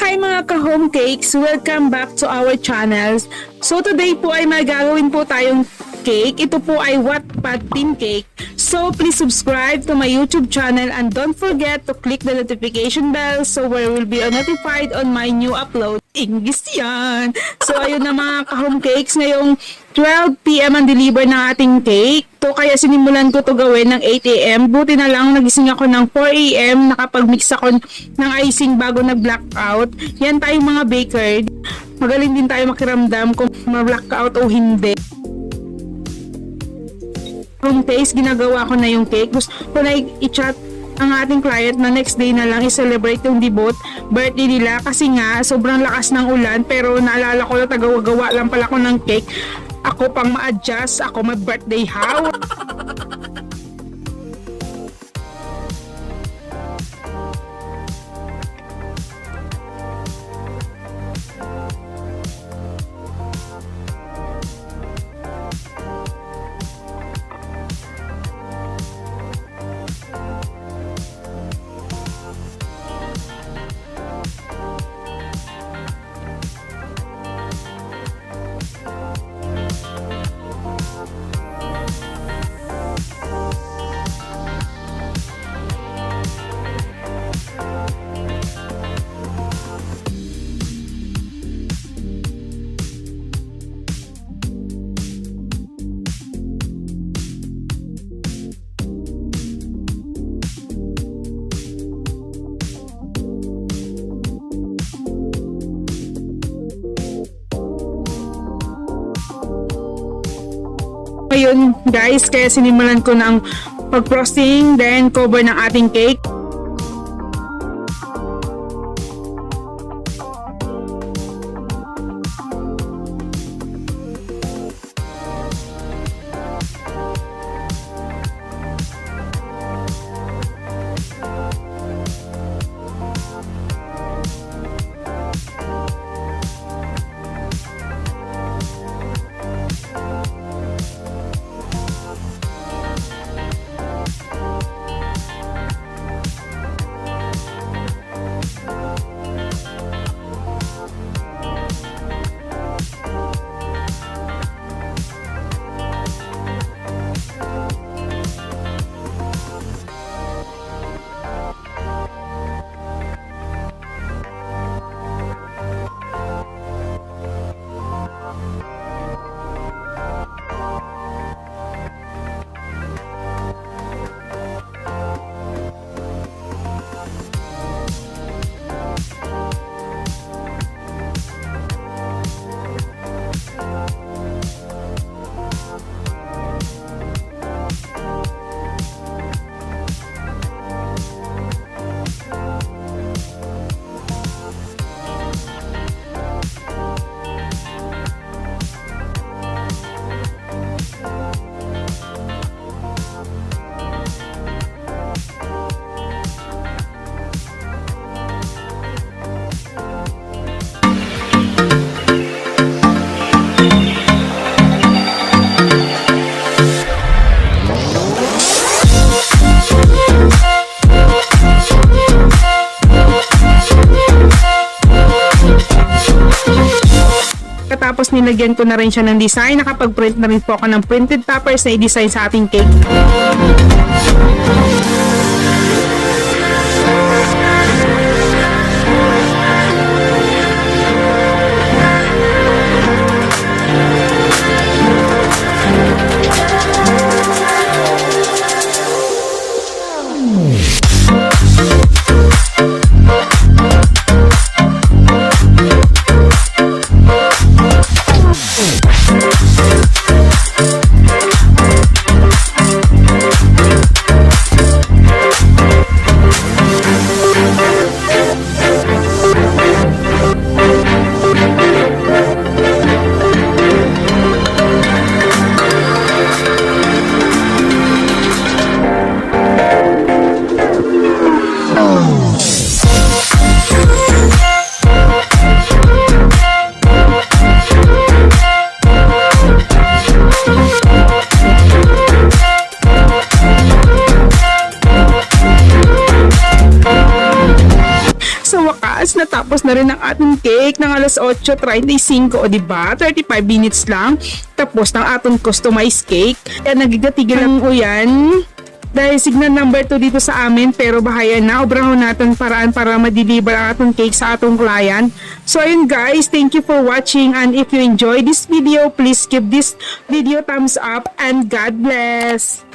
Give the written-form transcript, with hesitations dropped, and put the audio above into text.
Hi mga ka-home cakes! Welcome back to our channels. So today po ay magagawin po tayong cake. Ito po ay Wattpad theme cake. So please subscribe to my YouTube channel and don't forget to click the notification bell so where will be notified on my new upload. English yan! So ayun na mga ka-home cakes, ngayong 12 PM ang deliver ng ating cake. To kaya sinimulan ko to gawin ng 8 AM. Buti na lang nagising ako ng 4 AM, nakapag-mix ako ng icing bago nag-blackout. Yan tayong mga baker. Magaling din tayo makiramdam kung ma-blackout o hindi. Home taste, ginagawa ko na yung cake. Gusto ko na i-chat ang ating client na next day na lang i-celebrate yung debut birthday nila kasi nga sobrang lakas ng ulan, pero naalala ko na tagawa-gawa lang pala ko ng cake. Ako pang ma-adjust, ako mag-birthday how? Ngayon guys, kaya sinimulan ko ng pag-frosting, then cover ng ating cake. Tapos nilagyan ko na rin siya ng design. Nakapag-print na rin po ako ng printed toppers na i-design sa ating cake. matapos na rin ang ating cake ng alas 8:35. O diba? 35 minutes lang. Tapos ng ating customized cake. Kaya nagigatigil lang po yan. Dahil signal number 2 dito sa amin, pero bahaya na, obrahon natin paraan para ma-deliver ang atong cake sa atong client. So ayun guys, thank you for watching, and if you enjoy this video, please give this video thumbs up and God bless!